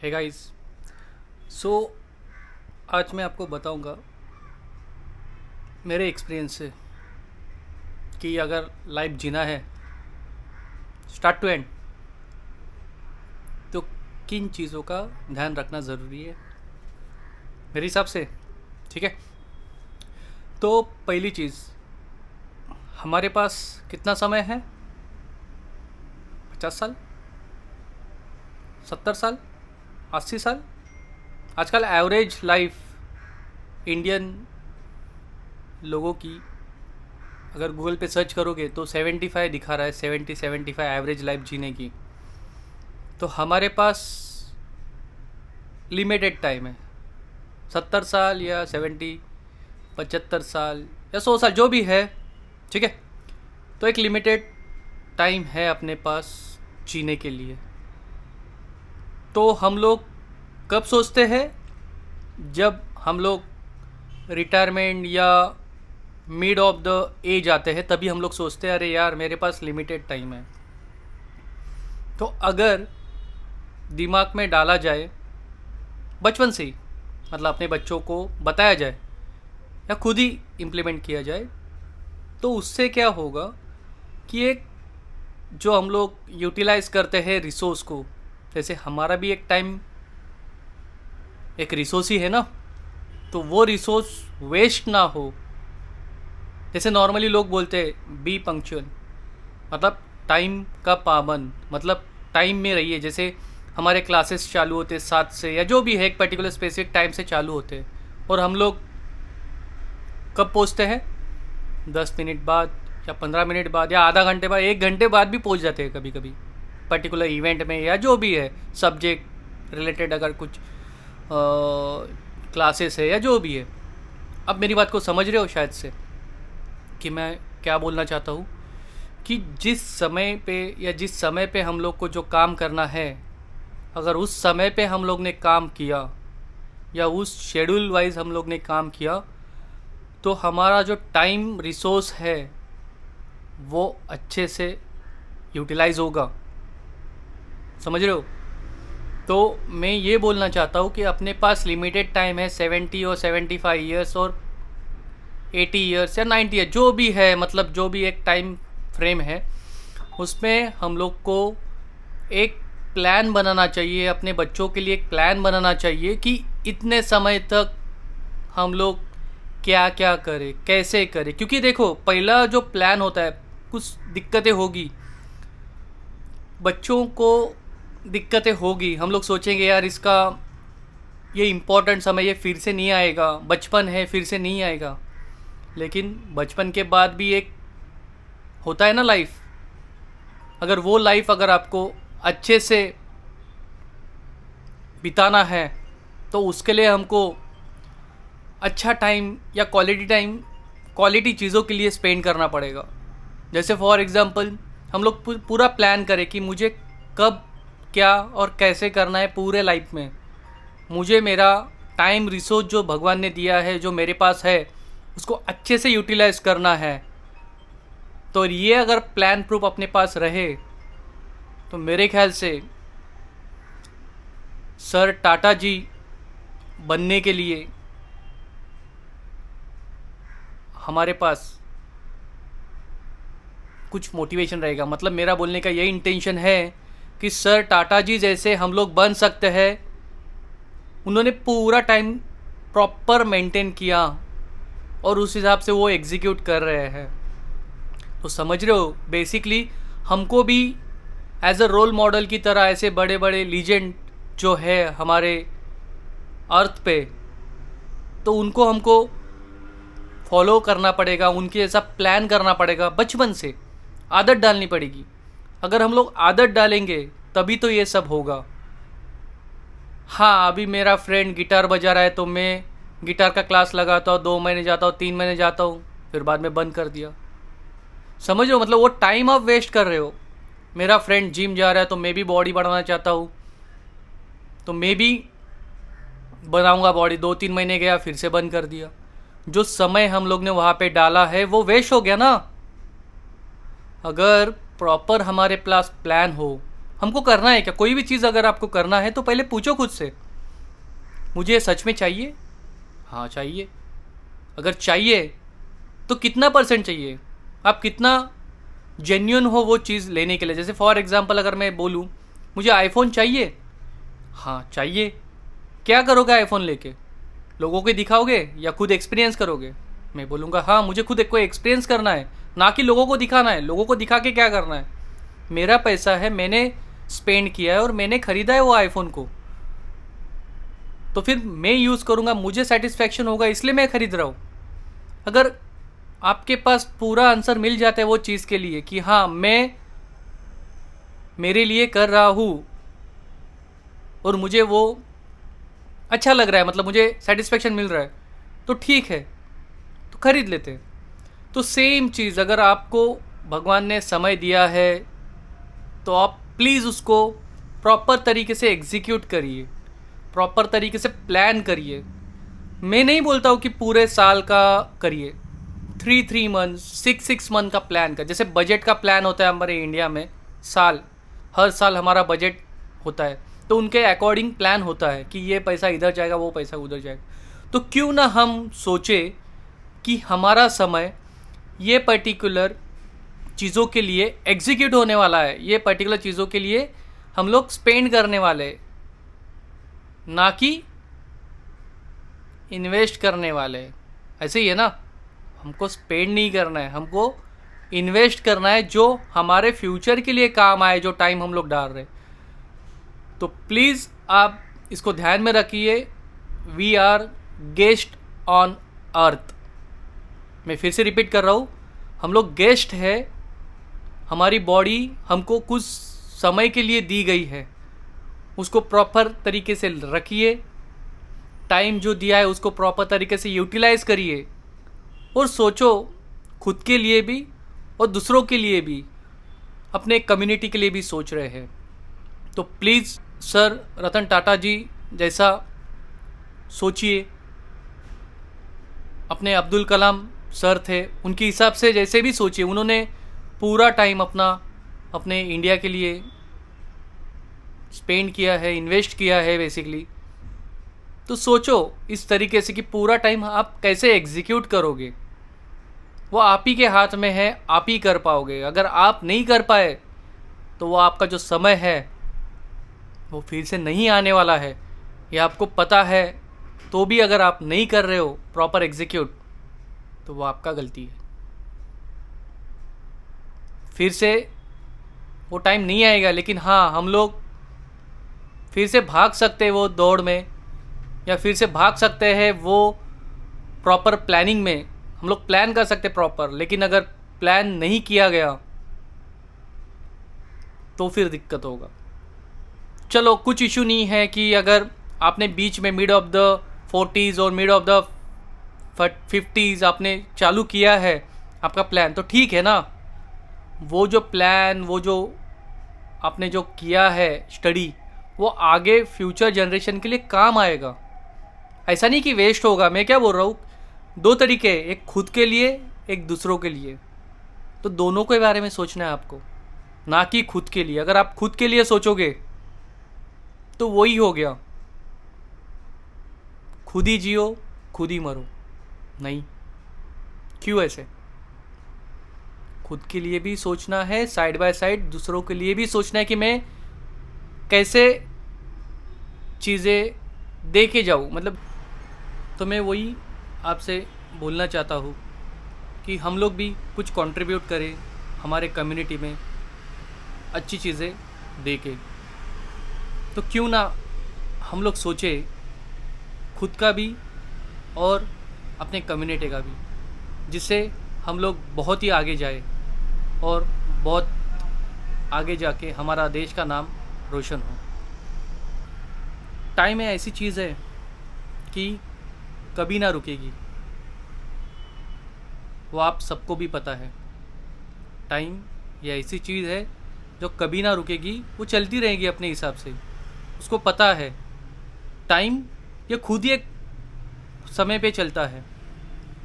Hey guys. सो आज मैं आपको बताऊंगा मेरे एक्सपीरियंस से कि अगर लाइफ जीना है स्टार्ट टू एंड तो किन चीज़ों का ध्यान रखना ज़रूरी है मेरे हिसाब से। ठीक है, तो पहली चीज़, हमारे पास कितना समय है? 50 साल, 70 साल, 80 साल। आजकल एवरेज लाइफ इंडियन लोगों की अगर गूगल पे सर्च करोगे तो 75 दिखा रहा है, 70-75 एवरेज लाइफ जीने की। तो हमारे पास लिमिटेड टाइम है, 70 साल या 75 साल या 100 साल जो भी है। ठीक है, तो एक लिमिटेड टाइम है अपने पास जीने के लिए। तो हम लोग कब सोचते हैं? जब हम लोग रिटायरमेंट या मिड ऑफ द एज आते हैं तभी हम लोग सोचते हैं अरे यार मेरे पास लिमिटेड टाइम है। तो अगर दिमाग में डाला जाए बचपन से ही, मतलब अपने बच्चों को बताया जाए या खुद ही इम्प्लीमेंट किया जाए, तो उससे क्या होगा कि एक जो हम लोग यूटिलाइज करते हैं रिसोर्स को, जैसे हमारा भी एक टाइम एक रिसोर्स ही है ना, तो वो रिसोर्स वेस्ट ना हो। जैसे नॉर्मली लोग बोलते हैं बी पंक्चुअल, मतलब टाइम का पाबंद, मतलब टाइम में रहिए। जैसे हमारे क्लासेस चालू होते 7 से या जो भी है एक पर्टिकुलर स्पेसिफिक टाइम से चालू होते हैं, और हम लोग कब पहुंचते हैं? 10 मिनट बाद या 15 मिनट बाद या आधा घंटे बाद, 1 घंटे बाद भी पहुंच जाते हैं कभी कभी पर्टिकुलर इवेंट में या जो भी है सब्जेक्ट रिलेटेड, अगर कुछ क्लासेस है या जो भी है। अब मेरी बात को समझ रहे हो शायद से कि मैं क्या बोलना चाहता हूँ, कि जिस समय पे या जिस समय पे हम लोग को जो काम करना है, अगर उस समय पे हम लोग ने काम किया या उस शेड्यूल वाइज हम लोग ने काम किया, तो हमारा जो टाइम रिसोर्स है वो अच्छे से यूटिलाइज होगा। समझ रहे हो? तो मैं ये बोलना चाहता हूँ कि अपने पास लिमिटेड टाइम है, 70 और 75 ईयर्स और 80 ईयर्स या 90 ईयर्स जो भी है, मतलब जो भी एक टाइम फ्रेम है, उसमें हम लोग को एक प्लान बनाना चाहिए। अपने बच्चों के लिए एक प्लान बनाना चाहिए कि इतने समय तक हम लोग क्या क्या करें, कैसे करें। क्योंकि देखो, पहला जो प्लान होता है कुछ दिक्कतें होगी, बच्चों को दिक्कतें होगी, हम लोग सोचेंगे यार इसका ये इम्पोर्टेंट समय ये फिर से नहीं आएगा, बचपन है फिर से नहीं आएगा। लेकिन बचपन के बाद भी एक होता है ना लाइफ, अगर वो लाइफ अगर आपको अच्छे से बिताना है तो उसके लिए हमको अच्छा टाइम या क्वालिटी चीज़ों के लिए स्पेंड करना पड़ेगा। जैसे फॉर एग्ज़ाम्पल हम लोग पूरा प्लान करें कि मुझे कब क्या और कैसे करना है पूरे लाइफ में। मुझे मेरा टाइम रिसोर्स जो भगवान ने दिया है, जो मेरे पास है, उसको अच्छे से यूटिलाइज करना है। तो ये अगर प्लान प्रूफ अपने पास रहे तो मेरे ख्याल से सर टाटा जी बनने के लिए हमारे पास कुछ मोटिवेशन रहेगा। मतलब मेरा बोलने का यही इंटेंशन है कि सर टाटा जी जैसे हम लोग बन सकते हैं। उन्होंने पूरा टाइम प्रॉपर मेंटेन किया और उस हिसाब से वो एग्जीक्यूट कर रहे हैं। तो समझ रहे हो, बेसिकली हमको भी एज अ रोल मॉडल की तरह ऐसे बड़े बड़े लीजेंड जो है हमारे अर्थ पे, तो उनको हमको फॉलो करना पड़ेगा, उनके जैसा प्लान करना पड़ेगा। बचपन से आदत डालनी पड़ेगी। अगर हम लोग आदत डालेंगे तभी तो ये सब होगा। हाँ, अभी मेरा फ्रेंड गिटार बजा रहा है तो मैं गिटार का क्लास लगाता हूँ, 2 महीने जाता हूँ, 3 महीने जाता हूँ, फिर बाद में बंद कर दिया। समझ रहे हो? मतलब वो टाइम आप वेस्ट कर रहे हो। मेरा फ्रेंड जिम जा रहा है तो मैं भी बॉडी बढ़ाना चाहता हूँ, तो मैं भी बनाऊँगा बॉडी। 2-3 महीने गया फिर से बंद कर दिया। जो समय हम लोग ने वहाँ पे डाला है वो वेस्ट हो गया ना। अगर प्रॉपर हमारे पास प्लान हो, हमको करना है क्या? कोई भी चीज़ अगर आपको करना है तो पहले पूछो खुद से, मुझे सच में चाहिए? हाँ चाहिए। अगर चाहिए तो कितना परसेंट चाहिए? आप कितना जेन्युइन हो वो चीज़ लेने के लिए? जैसे फॉर एग्जांपल अगर मैं बोलूँ मुझे आईफोन चाहिए, हाँ चाहिए। क्या करोगे आईफोन लेके? लोगों को दिखाओगे या खुद एक्सपीरियंस करोगे? मैं बोलूँगा हाँ मुझे खुद को एक्सपीरियंस करना है, ना कि लोगों को दिखाना है। लोगों को दिखा के क्या करना है? मेरा पैसा है, मैंने स्पेंड किया है और मैंने ख़रीदा है वो आईफोन को, तो फिर मैं यूज़ करूँगा, मुझे सेटिस्फेक्शन होगा, इसलिए मैं ख़रीद रहा हूँ। अगर आपके पास पूरा आंसर मिल जाता है वो चीज़ के लिए कि हाँ मैं मेरे लिए कर रहा हूँ और मुझे वो अच्छा लग रहा है, मतलब मुझे सेटिस्फेक्शन मिल रहा है, तो ठीक है, तो खरीद लेते हैं। तो सेम चीज़ अगर आपको भगवान ने समय दिया है तो आप प्लीज़ उसको प्रॉपर तरीके से एग्जीक्यूट करिए, प्रॉपर तरीके से प्लान करिए। मैं नहीं बोलता हूँ कि पूरे साल का करिए, 3 मंथ 6 मंथ का प्लान का, जैसे बजट का प्लान होता है हमारे इंडिया में, हर साल हमारा बजट होता है, तो उनके अकॉर्डिंग प्लान होता है कि ये पैसा इधर जाएगा, वो पैसा उधर जाएगा। तो क्यों ना हम सोचे कि हमारा समय ये पर्टिकुलर चीज़ों के लिए एग्जीक्यूट होने वाला है, ये पर्टिकुलर चीज़ों के लिए हम लोग स्पेंड करने वाले हैं, ना कि इन्वेस्ट करने वाले हैं। ऐसे ही है ना, हमको स्पेंड नहीं करना है, हमको इन्वेस्ट करना है जो हमारे फ्यूचर के लिए काम आए, जो टाइम हम लोग डाल रहे हैं। तो प्लीज़ आप इसको ध्यान में रखिए, we are guest on earth. मैं फिर से रिपीट कर रहा हूँ, हम लोग गेस्ट है, हमारी बॉडी हमको कुछ समय के लिए दी गई है, उसको प्रॉपर तरीके से रखिए, टाइम जो दिया है उसको प्रॉपर तरीके से यूटिलाइज़ करिए और सोचो खुद के लिए भी और दूसरों के लिए भी, अपने कम्युनिटी के लिए भी सोच रहे हैं। तो प्लीज़ सर रतन टाटा जी जैसा सोचिए, अपने अब्दुल कलाम सर थे उनके हिसाब से जैसे भी सोचिए, उन्होंने पूरा टाइम अपना अपने इंडिया के लिए स्पेंड किया है, इन्वेस्ट किया है बेसिकली। तो सोचो इस तरीके से कि पूरा टाइम आप कैसे एग्जीक्यूट करोगे, वो आप ही के हाथ में है, आप ही कर पाओगे। अगर आप नहीं कर पाए तो वो आपका जो समय है वो फिर से नहीं आने वाला है, ये आपको पता है, तो भी अगर आप नहीं कर रहे हो प्रॉपर एग्जीक्यूट तो वो आपका गलती है। फिर से वो टाइम नहीं आएगा, लेकिन हाँ हम लोग फिर से भाग सकते हैं वो दौड़ में, या फिर से भाग सकते हैं वो प्रॉपर प्लानिंग में। हम लोग प्लान कर सकते प्रॉपर, लेकिन अगर प्लान नहीं किया गया तो फिर दिक्कत होगा। चलो कुछ इशू नहीं है कि अगर आपने बीच में मिड ऑफ द 40s और मिड ऑफ द 50s आपने चालू किया है आपका प्लान, तो ठीक है ना, वो जो प्लान, वो जो आपने जो किया है स्टडी, वो आगे फ्यूचर जनरेशन के लिए काम आएगा। ऐसा नहीं कि वेस्ट होगा। मैं क्या बोल रहा हूँ, दो तरीके, एक खुद के लिए, एक दूसरों के लिए, तो दोनों के बारे में सोचना है आपको, ना कि खुद के लिए। अगर आप खुद के लिए सोचोगे तो वही हो गया, खुद ही जियो खुद ही मरो। नहीं, क्यों ऐसे? खुद के लिए भी सोचना है, साइड बाय साइड दूसरों के लिए भी सोचना है कि मैं कैसे चीज़ें दे के जाऊँ। मतलब तो मैं वही आपसे बोलना चाहता हूँ कि हम लोग भी कुछ कंट्रीब्यूट करें हमारे कम्युनिटी में अच्छी चीज़ें दे के। तो क्यों ना हम लोग सोचें खुद का भी और अपने कम्युनिटी का भी, जिससे हम लोग बहुत ही आगे जाए और बहुत आगे जाके हमारा देश का नाम रोशन हो। टाइम ऐसी चीज़ है कि कभी ना रुकेगी, वो आप सबको भी पता है। टाइम ये ऐसी चीज़ है जो कभी ना रुकेगी, वो चलती रहेगी अपने हिसाब से, उसको पता है। टाइम ये खुद ही एक समय पे चलता है।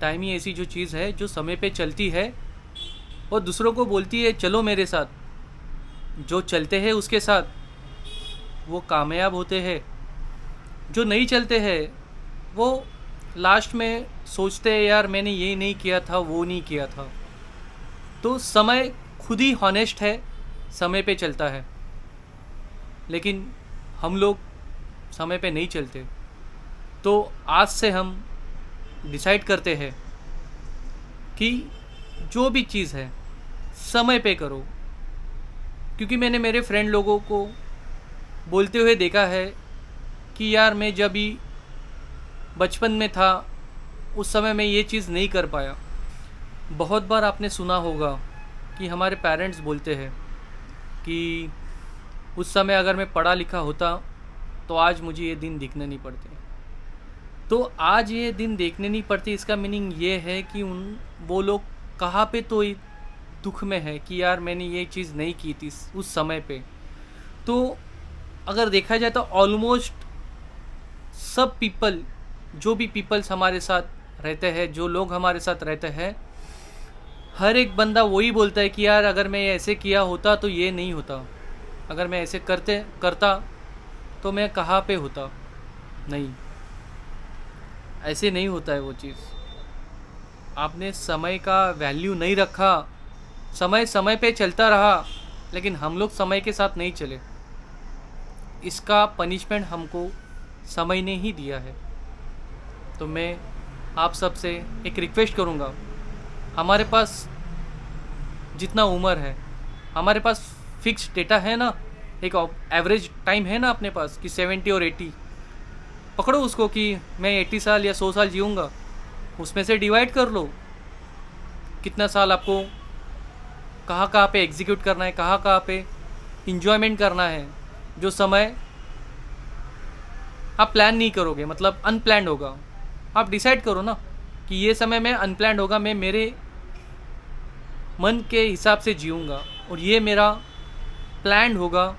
टाइम ही ऐसी जो चीज़ है जो समय पे चलती है और दूसरों को बोलती है चलो मेरे साथ, जो चलते हैं उसके साथ वो कामयाब होते हैं, जो नहीं चलते हैं वो लास्ट में सोचते हैं यार मैंने ये नहीं किया था, वो नहीं किया था। तो समय खुद ही हॉनेस्ट है, समय पे चलता है, लेकिन हम लोग समय पे नहीं चलते। तो आज से हम डिसाइड करते हैं कि जो भी चीज़ है समय पे करो, क्योंकि मैंने मेरे फ्रेंड लोगों को बोलते हुए देखा है कि यार मैं जब भी बचपन में था उस समय मैं ये चीज़ नहीं कर पाया। बहुत बार आपने सुना होगा कि हमारे पेरेंट्स बोलते हैं कि उस समय अगर मैं पढ़ा लिखा होता तो आज मुझे ये दिन दिखने नहीं पड़ते। तो आज ये दिन देखने नहीं पड़ते, इसका मीनिंग ये है कि वो लोग कहाँ पे तो दुख में है कि यार मैंने ये चीज़ नहीं की थी उस समय पे। तो अगर देखा जाए तो ऑलमोस्ट सब पीपल, जो भी पीपल्स हमारे साथ रहते हैं, जो लोग हमारे साथ रहते हैं, हर एक बंदा वही बोलता है कि यार अगर मैं ऐसे किया होता तो ये नहीं होता, अगर मैं ऐसे करता तो मैं कहाँ पे होता। नहीं, ऐसे नहीं होता है वो चीज़। आपने समय का वैल्यू नहीं रखा, समय पे चलता रहा, लेकिन हम लोग समय के साथ नहीं चले। इसका पनिशमेंट हमको समय ने ही दिया है। तो मैं आप सबसे एक रिक्वेस्ट करूँगा, हमारे पास जितना उम्र है, हमारे पास फिक्स डेटा है ना, एक एवरेज टाइम है ना अपने पास कि 70 और 80, पकड़ो उसको कि मैं 80 साल या 100 साल जीऊँगा, उसमें से डिवाइड कर लो कितना साल आपको कहाँ पे एग्जीक्यूट करना है, कहाँ पे इंजॉयमेंट करना है। जो समय आप प्लान नहीं करोगे, मतलब अनप्लैंड होगा, आप डिसाइड करो ना कि ये समय में अनप्लैंड होगा, मैं मेरे मन के हिसाब से जीऊँगा, और ये मेरा प्लान्ड होगा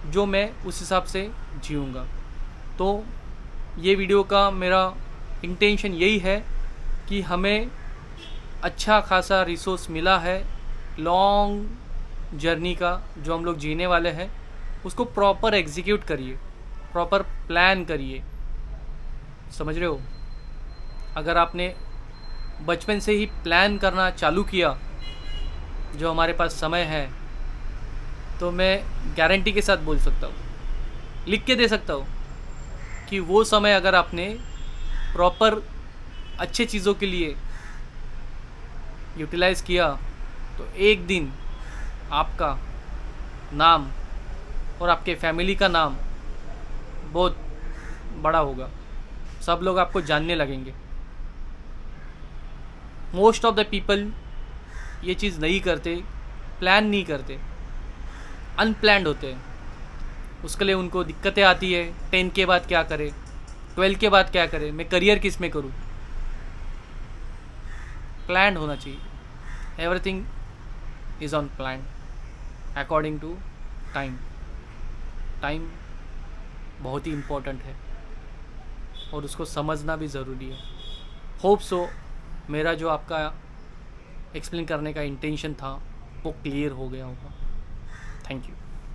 जो मैं उस हिसाब से जीऊँगा। तो ये वीडियो का मेरा इंटेंशन यही है कि हमें अच्छा खासा रिसोर्स मिला है लॉन्ग जर्नी का, जो हम लोग जीने वाले हैं, उसको प्रॉपर एग्जीक्यूट करिए, प्रॉपर प्लान करिए। समझ रहे हो? अगर आपने बचपन से ही प्लान करना चालू किया, जो हमारे पास समय है, तो मैं गारंटी के साथ बोल सकता हूँ, लिख के दे सकता हूँ कि वो समय अगर आपने प्रॉपर अच्छे चीज़ों के लिए यूटिलाइज़ किया तो एक दिन आपका नाम और आपके फैमिली का नाम बहुत बड़ा होगा, सब लोग आपको जानने लगेंगे। मोस्ट ऑफ द पीपल ये चीज़ नहीं करते, प्लान नहीं करते, अनप्लैंड होते हैं। उसके लिए उनको दिक्कतें आती है, 10 के बाद क्या करें, 12 के बाद क्या करें, मैं करियर किस में करूं। प्लान होना चाहिए, everything is on plan according to time. Time बहुत ही इम्पोर्टेंट है और उसको समझना भी ज़रूरी है। होप सो मेरा जो आपका एक्सप्लेन करने का इंटेंशन था वो क्लियर हो गया होगा। Thank you.